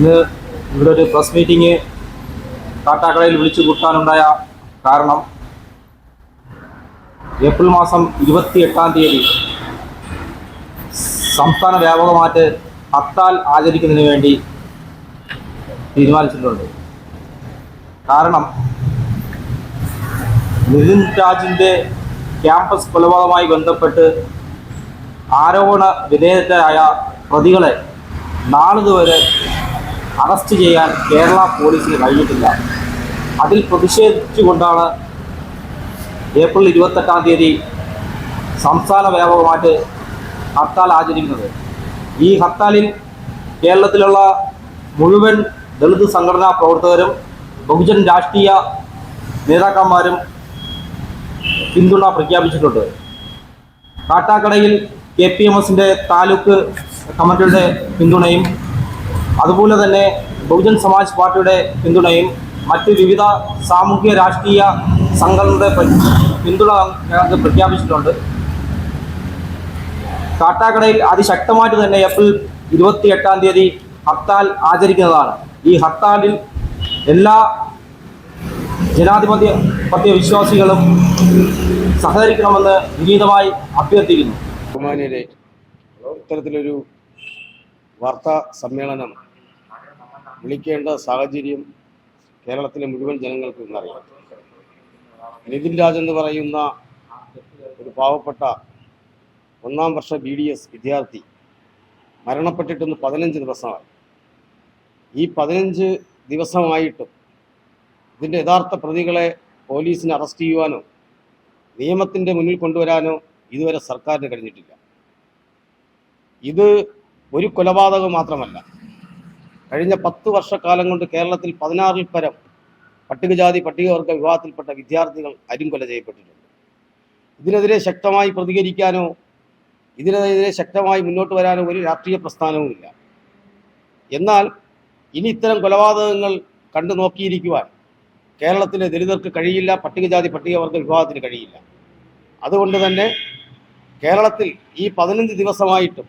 ഇന്ന് ഇവിടെ ഒരു പ്രസ് മീറ്റിംഗ് കാട്ടാക്കടയിൽ വിളിച്ചു കൂട്ടാനുണ്ടായ കാരണം ഏപ്രിൽ മാസം 28-ാം തീയതി സംസ്ഥാന വ്യാപകമായിട്ട് ഹർത്താൽ ആചരിക്കുന്നതിന് വേണ്ടി തീരുമാനിച്ചിട്ടുണ്ട്. കാരണം നിതിൻ രാജിൻ്റെ ക്യാമ്പസ് കൊലപാതകവുമായി ബന്ധപ്പെട്ട് ആരോപണ വിധേയരായ പ്രതികളെ നാളിതുവരെ അറസ്റ്റ് ചെയ്യാൻ കേരള പോലീസിന് കഴിഞ്ഞിട്ടില്ല. അതിൽ പ്രതിഷേധിച്ചുകൊണ്ടാണ് ഏപ്രിൽ 28-ാം തീയതി സംസ്ഥാന വ്യാപകമായിട്ട് ഹർത്താൽ ആചരിക്കുന്നത്. ഈ ഹർത്താലിൽ കേരളത്തിലുള്ള മുഴുവൻ ദളിത് സംഘടനാ പ്രവർത്തകരും ബഹുജൻ രാഷ്ട്രീയ നേതാക്കന്മാരും പിന്തുണ പ്രഖ്യാപിച്ചിട്ടുണ്ട്. കാട്ടാക്കടയിൽ KPMSൻ്റെ താലൂക്ക് കമ്മിറ്റിയുടെ പിന്തുണയും അതുപോലെ തന്നെ ബഹുജൻ സമാജ് പാർട്ടിയുടെ പിന്തുണയും മറ്റ് വിവിധ സാമൂഹ്യ രാഷ്ട്രീയ സംഘടനയുടെ പിന്തുണ ഞങ്ങൾക്ക് പ്രഖ്യാപിച്ചിട്ടുണ്ട്. കാട്ടാക്കടയിൽ അതിശക്തമായിട്ട് തന്നെ ഏപ്രിൽ 28-ാം തീയതി ഹർത്താൽ ആചരിക്കുന്നതാണ്. ഈ ഹർത്താലിൽ എല്ലാ ജനാധിപത്യ വിശ്വാസികളും സഹകരിക്കണമെന്ന് വിനീതമായി അഭ്യർത്ഥിക്കുന്നു. ബഹുമാന്യരെ, ഇത്തരത്തിലൊരു വാർത്താ സമ്മേളനം വിളിക്കേണ്ട സാഹചര്യം കേരളത്തിലെ മുഴുവൻ ജനങ്ങൾക്കും ഇന്നറിയാം. നിതിൻ രാജ് എന്ന് പറയുന്ന ഒരു പാവപ്പെട്ട 1-ാം വർഷ BDS വിദ്യാർത്ഥി മരണപ്പെട്ടിട്ടൊന്ന് 15 ദിവസമായി. ഈ 15 ദിവസമായിട്ടും ഇതിൻ്റെ യഥാർത്ഥ പ്രതികളെ പോലീസിന് അറസ്റ്റ് ചെയ്യുവാനോ നിയമത്തിൻ്റെ മുന്നിൽ കൊണ്ടുവരാനോ ഇതുവരെ സർക്കാരിന് കഴിഞ്ഞിട്ടില്ല. ഇത് ഒരു കൊലപാതകം മാത്രമല്ല, കഴിഞ്ഞ 10 വർഷക്കാലം കൊണ്ട് കേരളത്തിൽ 16-ൽ പരം പട്ടികജാതി പട്ടികവർഗ വിഭാഗത്തിൽപ്പെട്ട വിദ്യാർത്ഥികൾ അരിങ്കൊല ചെയ്യപ്പെട്ടിട്ടുണ്ട്. ഇതിനെതിരെ ശക്തമായി പ്രതികരിക്കാനോ ഇതിനെതിരെ ശക്തമായി മുന്നോട്ട് വരാനോ ഒരു രാഷ്ട്രീയ പ്രസ്ഥാനവുമില്ല. എന്നാൽ ഇനി ഇത്തരം കൊലപാതകങ്ങൾ കണ്ടു നോക്കിയിരിക്കുവാൻ കേരളത്തിലെ ദലിതർക്ക് കഴിയില്ല, പട്ടികജാതി പട്ടികവർഗ വിഭാഗത്തിന് കഴിയില്ല. അതുകൊണ്ട് തന്നെ കേരളത്തിൽ ഈ 15 ദിവസമായിട്ടും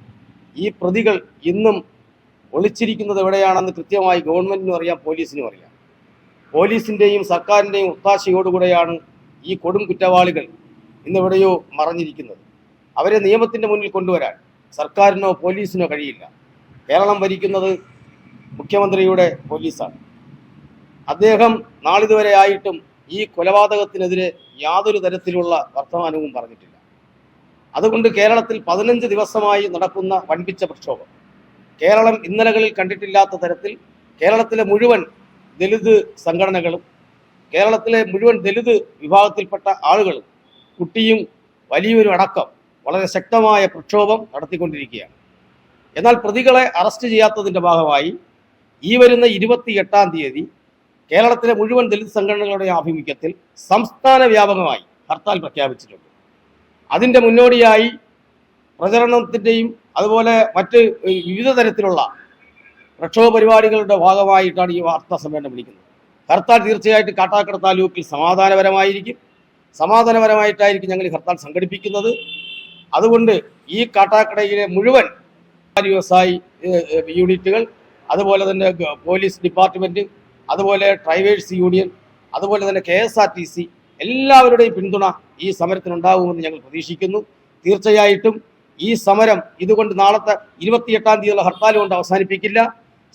ഈ പ്രതികൾ ഇന്നും ഒളിച്ചിരിക്കുന്നത് എവിടെയാണെന്ന് കൃത്യമായി ഗവൺമെൻറ്റിനും അറിയാം, പോലീസിനും അറിയാം. പോലീസിൻ്റെയും സർക്കാരിൻ്റെയും ഒത്താശയോടുകൂടെയാണ് ഈ കൊടും കുറ്റവാളികൾ ഇന്നെവിടെയോ മറഞ്ഞിരിക്കുന്നത്. അവരെ നിയമത്തിൻ്റെ മുന്നിൽ കൊണ്ടുവരാൻ സർക്കാരിനോ പോലീസിനോ കഴിയില്ല. കേരളം ഭരിക്കുന്നത് മുഖ്യമന്ത്രിയുടെ പോലീസാണ്. അദ്ദേഹം നാളിതുവരെ ആയിട്ടും ഈ കൊലപാതകത്തിനെതിരെ യാതൊരു തരത്തിലുള്ള വർത്തമാനവും പറഞ്ഞിട്ടില്ല. അതുകൊണ്ട് കേരളത്തിൽ 15 ദിവസമായി നടക്കുന്ന വൻപിച്ച പ്രക്ഷോഭം കേരളം ഇന്നലകളിൽ കണ്ടിട്ടില്ലാത്ത തരത്തിൽ കേരളത്തിലെ മുഴുവൻ ദലിത് സംഘടനകളും കേരളത്തിലെ മുഴുവൻ ദലിത് വിഭാഗത്തിൽപ്പെട്ട ആളുകളും കുട്ടിയും വലിയവരും അടക്കം വളരെ ശക്തമായ പ്രക്ഷോഭം നടത്തിക്കൊണ്ടിരിക്കുകയാണ്. എന്നാൽ പ്രതികളെ അറസ്റ്റ് ചെയ്യാത്തതിൻ്റെ ഭാഗമായി ഈ വരുന്ന 28-ാം തീയതി കേരളത്തിലെ മുഴുവൻ ദലിത് സംഘടനകളുടെ ആഭിമുഖ്യത്തിൽ സംസ്ഥാന വ്യാപകമായി ഹർത്താൽ പ്രഖ്യാപിച്ചിട്ടുണ്ട്. അതിൻ്റെ മുന്നോടിയായി പ്രചരണത്തിൻ്റെയും അതുപോലെ മറ്റ് വിവിധ തരത്തിലുള്ള പ്രക്ഷോഭ പരിപാടികളുടെ ഭാഗമായിട്ടാണ് ഈ വാർത്താ സമ്മേളനം വിളിക്കുന്നത്. ഹർത്താൽ തീർച്ചയായിട്ടും കാട്ടാക്കട താലൂക്കിൽ സമാധാനപരമായിട്ടായിരിക്കും ഞങ്ങൾ ഈ ഹർത്താൽ സംഘടിപ്പിക്കുന്നത്. അതുകൊണ്ട് ഈ കാട്ടാക്കടയിലെ മുഴുവൻ വ്യവസായി യൂണിറ്റുകൾ, അതുപോലെ തന്നെ പോലീസ് ഡിപ്പാർട്ട്മെൻറ്റ്, അതുപോലെ ഡ്രൈവേഴ്സ് യൂണിയൻ, അതുപോലെ തന്നെ KSRTC എല്ലാവരുടെയും പിന്തുണ ഈ സമരത്തിനുണ്ടാകുമെന്ന് ഞങ്ങൾ പ്രതീക്ഷിക്കുന്നു. തീർച്ചയായിട്ടും ഈ സമരം ഇതുകൊണ്ട് നാളത്തെ 28-ാം തീയതിയുള്ള ഹർത്താൽ കൊണ്ട് അവസാനിപ്പിക്കില്ല.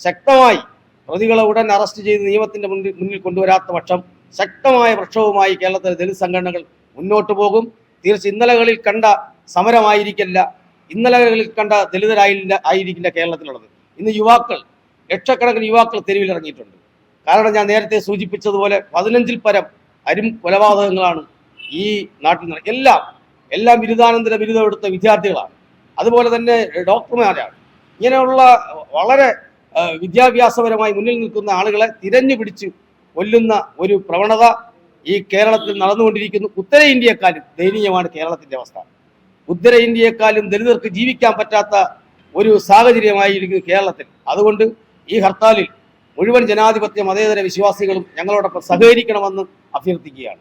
ശക്തമായി പ്രതികളെ ഉടൻ അറസ്റ്റ് ചെയ്ത് നിയമത്തിൻ്റെ മുന്നിൽ കൊണ്ടുവരാത്ത പക്ഷം ശക്തമായ പ്രക്ഷോഭവുമായി കേരളത്തിലെ ദലിത് സംഘടനകൾ മുന്നോട്ട് പോകും. ഇന്നലകളിൽ കണ്ട സമരമായിരിക്കില്ല, ഇന്നലകളിൽ കണ്ട ദലിതരായിരിക്കില്ല കേരളത്തിലുള്ളത്. ഇന്ന് ലക്ഷക്കണക്കിന് യുവാക്കൾ തെരുവിലിറങ്ങിയിട്ടുണ്ട്. കാരണം ഞാൻ നേരത്തെ സൂചിപ്പിച്ചതുപോലെ 15-ൽ പരം കൊലപാതകങ്ങളാണ് ഈ നാട്ടിൽ എല്ലാം ബിരുദാനന്തര ബിരുദം എടുത്ത വിദ്യാർത്ഥികളാണ്, അതുപോലെ തന്നെ ഡോക്ടർമാരാണ്. ഇങ്ങനെയുള്ള വളരെ വിദ്യാഭ്യാസപരമായി മുന്നിൽ നിൽക്കുന്ന ആളുകളെ തിരഞ്ഞു പിടിച്ച് കൊല്ലുന്ന ഒരു പ്രവണത ഈ കേരളത്തിൽ നടന്നുകൊണ്ടിരിക്കുന്നു. ഉത്തരേന്ത്യയെക്കാളും ദയനീയമാണ് കേരളത്തിൻ്റെ അവസ്ഥ. ഉത്തരേന്ത്യയെക്കാളും ദലിതർക്ക് ജീവിക്കാൻ പറ്റാത്ത ഒരു സാഹചര്യമായിരിക്കുന്നു കേരളത്തിൽ. അതുകൊണ്ട് ഈ ഹർത്താലിൽ മുഴുവൻ ജനാധിപത്യ മതേതര വിശ്വാസികളും ഞങ്ങളോടൊപ്പം സഹകരിക്കണമെന്ന് അഭ്യർത്ഥിക്കുകയാണ്.